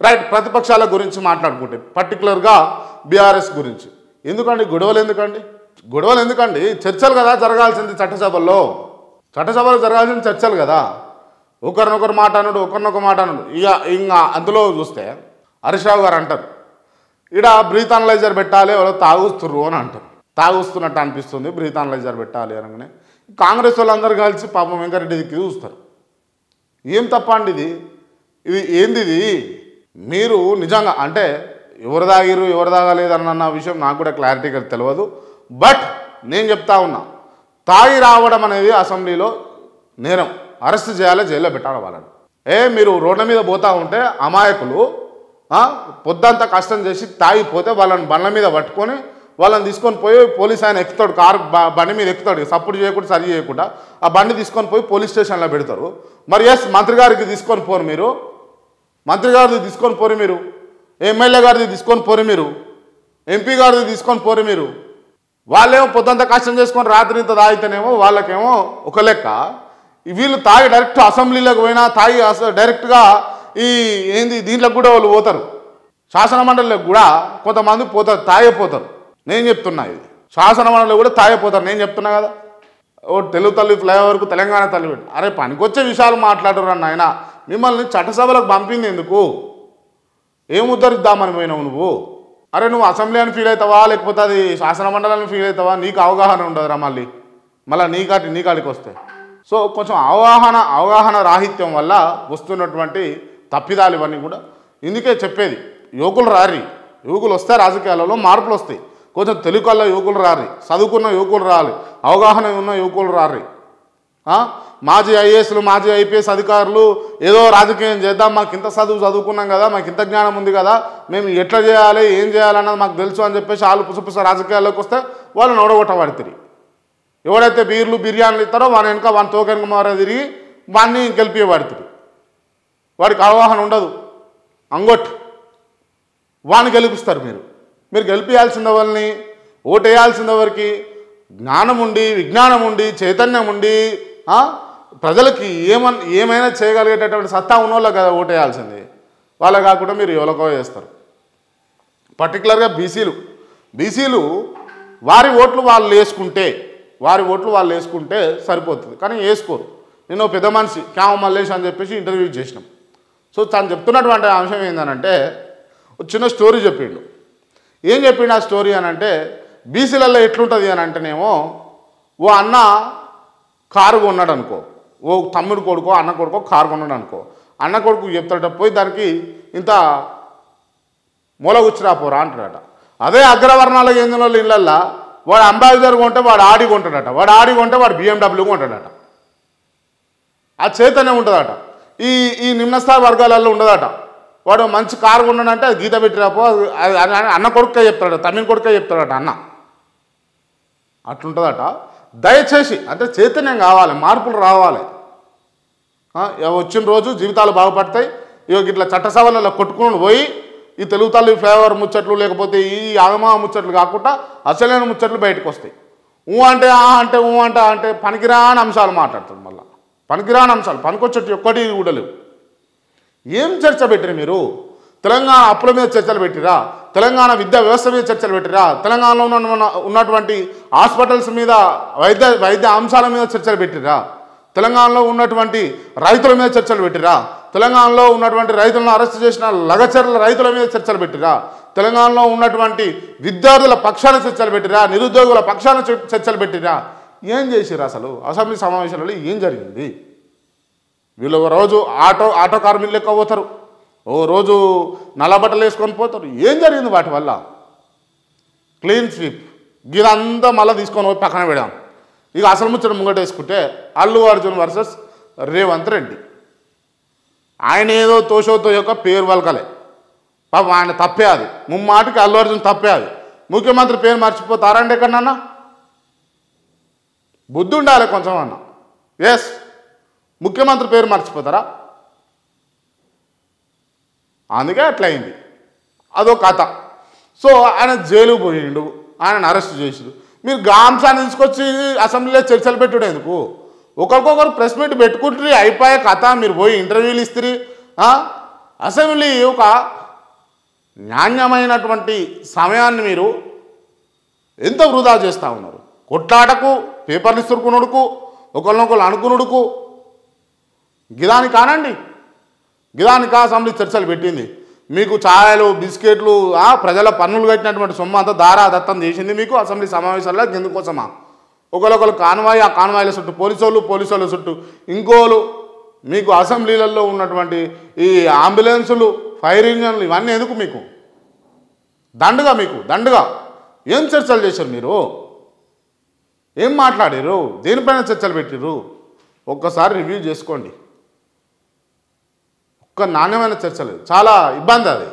Right, ప్రతిపక్షాల గురించి మాట్లాడుకుంటే పర్టికులర్గా బీఆర్ఎస్ గురించి ఎందుకండి గొడవలు ఎందుకండి? చర్చలు కదా జరగాల్సింది చట్టసభల్లో జరగాల్సింది చర్చలు కదా. ఒకరినొకరు మాట అనడు, ఒకరినొక మాట అనడు. ఇంకా అందులో చూస్తే హరీష్ రావు గారు అంటారు ఇక్కడ బ్రీత్ అనలైజర్ పెట్టాలి, ఎవరో తాగుస్తుర్రు అని అంటారు. తాగుస్తున్నట్టు అనిపిస్తుంది, బ్రీత్ అనలైజర్ పెట్టాలి అనగానే కాంగ్రెస్ వాళ్ళందరూ కలిసి పాపం వెంకరెడ్డి దిక్కి చూస్తారు. ఏం తప్ప అండి ఇది ఏంది ఇది? మీరు నిజంగా అంటే ఎవరు తాగిరు ఎవరు తాగలేదు అన్న విషయం నాకు కూడా క్లారిటీగా తెలియదు. బట్ నేను చెప్తా ఉన్నా, తాగి రావడం అనేది అసెంబ్లీలో నేరం, అరెస్ట్ చేయాలి, జైల్లో పెట్టాలి వాళ్ళని. మీరు రోడ్ల మీద పోతూ ఉంటే అమాయకులు పొద్దంతా కష్టం చేసి తాగిపోతే వాళ్ళని బండ్ల మీద పట్టుకొని వాళ్ళని తీసుకొని పోయి పోలీస్ ఆయన ఎక్కుతాడు, కారు బండి మీద ఎక్కుతాడు, సపోర్ట్ చేయకుండా సరి చేయకుండా ఆ బండి తీసుకొని పోయి పోలీస్ స్టేషన్లో పెడతారు. మరి మంత్రి గారికి తీసుకొని పోరు మీరు, మంత్రి గారిది తీసుకొని పోరు మీరు, ఎమ్మెల్యే గారిది తీసుకొని పోరు మీరు, ఎంపీ గారిది తీసుకొని పోరు మీరు. వాళ్ళేమో పొద్దంతా కష్టం చేసుకొని రాత్రి ఇంత తాగితేనేమో వాళ్ళకేమో ఒక లెక్క. వీళ్ళు తాగి డైరెక్ట్ అసెంబ్లీలోకి పోయినా తాగి డైరెక్ట్గా దీంట్లోకి కూడా వాళ్ళు పోతారు, శాసన మండలిలోకి కూడా కొంతమంది పోతారు, తాగిపోతారు. నేను చెప్తున్నా ఇది శాసన మండలిలో కూడా తాగిపోతారు. నేను చెప్తున్నా కదా, తెలుగు తల్లి ఫ్లైఓవర్కు తెలంగాణ తల్లి పెట్టి అరే పనికొచ్చే విషయాలు మాట్లాడరు అన్న ఆయన. మిమ్మల్ని చట్టసభలకు పంపింది ఎందుకు? ఏం ఉద్ధరిద్దామని పోయినావు నువ్వు? అరే నువ్వు అసెంబ్లీ అని ఫీల్ అవుతావా లేకపోతే అది శాసన మండలిని ఫీల్ అవుతావా? నీకు అవగాహన ఉండదురా మళ్ళీ నీకాడికి వస్తే. సో కొంచెం అవగాహన రాహిత్యం వల్ల వస్తున్నటువంటి తప్పిదాలు ఇవన్నీ కూడా. ఇందుకే చెప్పేది, యువకులు వస్తే రాజకీయాలలో మార్పులు వస్తాయి. కొంచెం తెలుగులో యువకులు రారి, చదువుకున్న యువకులు రాలి, అవగాహన ఉన్న యువకులు రారి. మాజీ ఐఏఎస్లు మాజీ ఐపీఎస్ అధికారులు ఏదో రాజకీయం చేద్దాం, మాకు ఇంత చదువుకున్నాం కదా, మాకు ఇంత జ్ఞానం ఉంది కదా, మేము ఎట్లా చేయాలి ఏం చేయాలన్నది మాకు తెలుసు అని చెప్పేసి వాళ్ళు పుసపుస రాజకీయాల్లోకి వస్తే వాళ్ళని ఓడగొట్టబడి ఎవడైతే బిర్యానీలు ఇస్తారో వాని వెనక వాని తోకెనక మారే తిరిగి వాడిని గెలిపియబడుతుంది. వాడికి అవగాహన ఉండదు, వాడిని గెలిపిస్తారు. మీరు గెలిపించాల్సిన వాళ్ళని, ఓటేయాల్సిన వారికి జ్ఞానం ఉండి విజ్ఞానం ఉండి చైతన్యం ఉండి ప్రజలకి ఏమైనా చేయగలిగేటటువంటి సత్తా ఉన్నోళ్ళకి కదా ఓటేయాల్సింది. వాళ్ళే కాకుండా మీరు ఎవరికో చేస్తారు. పర్టికులర్గా బీసీలు వారి ఓట్లు వాళ్ళు వేసుకుంటే సరిపోతుంది, కానీ వేసుకోరు. నేను పెద్ద మనిషి క్యామ మల్లేష్ అని చెప్పేసి ఇంటర్వ్యూ చేసినాం. సో తను చెప్తున్నటువంటి అంశం ఏంటంటే చిన్న స్టోరీ చెప్పిండు. ఏం చెప్పిండు ఆ స్టోరీ అని అంటే, బీసీలలో ఎట్లుంటుంది అని అంటేనేమో ఓ అన్న కారు కొన్నాడు అనుకో, ఓ తమ్ముడు కొడుకో అన్న కొడుకో కారు కొన్నాడు అనుకో, అన్న కొడుకు చెప్తాడట పోయి దానికి ఇంత మూలగుచ్చిరాపోరా అంటాడట. అదే అగ్రవర్ణాలకు చెందిన వాళ్ళు ఇళ్ళల్లో వాడు అంబాసిడర్ కొంటే వాడు ఆడి కొంటాడట, వాడు ఆడి కొంటే వాడు BMW కొంటాడట. ఆ చైతన్యం ఉంటుందట. ఈ నిమ్నస్థాయి వర్గాలలో ఉండదట. వాడు మంచి కారు కొన్నాడంటే అది గీత పెట్టిరాపో అన్న కొడుకే చెప్తాడట, తమిళ కొడుకే చెప్తాడట అన్న. అట్లుంటుందట. దయచేసి అంటే చైతన్యం కావాలి, మార్పులు రావాలి. వచ్చిన రోజు జీవితాలు బాగుపడతాయి. ఇట్లా చట్టసభలలో కొట్టుకుని పోయి ఈ తెలుగు తల్లి ఫ్లేవర్ ముచ్చట్లు లేకపోతే ఈ ఆగమా ముచ్చట్లు కాకుండా అసలైన ముచ్చట్లు బయటకు వస్తాయి. అంటే పనికిరాని అంశాలు మాట్లాడుతుంది. మళ్ళీ పనికిరాని అంశాలు, పనికొచ్చేటి ఒక్కటి కూడా లేవు. ఏం చర్చ పెట్టిరు మీరు? తెలంగాణ అప్పుల మీద చర్చలు పెట్టిరా? తెలంగాణ విద్యా వ్యవస్థ మీద చర్చలు పెట్టిరా? తెలంగాణలో ఉన్నటువంటి హాస్పిటల్స్ మీద వైద్య అంశాల మీద చర్చలు పెట్టిరా? తెలంగాణలో ఉన్నటువంటి రైతుల మీద చర్చలు పెట్టిరా? తెలంగాణలో ఉన్నటువంటి రైతులను అరెస్ట్ చేసిన లగచర్ల రైతుల మీద చర్చలు పెట్టిరా? తెలంగాణలో ఉన్నటువంటి విద్యార్థుల పక్షాన చర్చలు పెట్టిరా? నిరుద్యోగుల పక్షాన చర్చలు పెట్టిరా? ఏం చేసిరా? అసలు అసెంబ్లీ సమావేశాలలో ఏం జరిగింది? వీళ్ళు ఒక రోజు ఆటో కార్మికులు లెక్క పోతారు, ఓ రోజు నల్లబట్టలు వేసుకొని పోతారు. ఏం జరిగింది వాటి వల్ల? క్లీన్ స్వీప్ ఇదంతా మళ్ళీ తీసుకొని పోయి పక్కన పెడదాం. ఇక అసలు ముచ్చట ముంగట వేసుకుంటే అల్లు అర్జున్ వర్సెస్ రేవంత్ రెడ్డి. ఆయన ఏదో తోషోతో యొక్క పేరు వలకలే, పాపం ఆయన తప్పే అది, ముమ్మాటికి అల్లు అర్జున్ తప్పే అది. ముఖ్యమంత్రి పేరు మర్చిపోతారండి ఎక్కడన్నా? బుద్ధి ఉండాలి కొంచెం అన్న. ముఖ్యమంత్రి పేరు మర్చిపోతారా? అందుకే అట్లయింది, అదో కథ. సో ఆయన జైలుకు పోయిండు, ఆయన అరెస్ట్ చేసిండు. మీరు గాంసాన్ని తీసుకొచ్చి అసెంబ్లీలో చర్చలు పెట్టుడు ఎందుకు? ఒకరికొకరు ప్రెస్ మీట్ పెట్టుకుంటారు, అయిపోయే కథ. మీరు పోయి ఇంటర్వ్యూలు ఇస్తారు, అసెంబ్లీ ఒక నాణ్యమైనటువంటి సమయాన్ని మీరు ఎంత వృధా చేస్తూ ఉన్నారు. కొట్లాటకు, పేపర్లు ఇస్తురుకునుడుకు, ఒకరినొకరు అనుకునుడుకు, గిదాని కానండి. గిదానికి అసెంబ్లీ చర్చలు పెట్టింది. మీకు ఛాయలు, బిస్కెట్లు, ప్రజల పన్నులు కట్టినటువంటి సొమ్ము అంతా దారా దత్తం చేసింది మీకు అసెంబ్లీ సమావేశాల్లో. ఎందుకోసమా? ఒకరొకరు కాన్వాయ్, ఆ కాన్వాయ్ల చుట్టూ పోలీసు చుట్టూ ఇంకోలు, మీకు అసెంబ్లీలలో ఉన్నటువంటి ఈ అంబులెన్సులు, ఫైర్ ఇంజన్లు, ఇవన్నీ ఎందుకు మీకు? దండుగా మీకు దండుగా. ఏం చర్చలు చేశారు మీరు? ఏం మాట్లాడారు? దేనిపైన చర్చలు పెట్టారు? ఒక్కసారి రివ్యూ చేసుకోండి. ఒక్క నాణ్యమైన చర్చలు. చాలా ఇబ్బంది అది.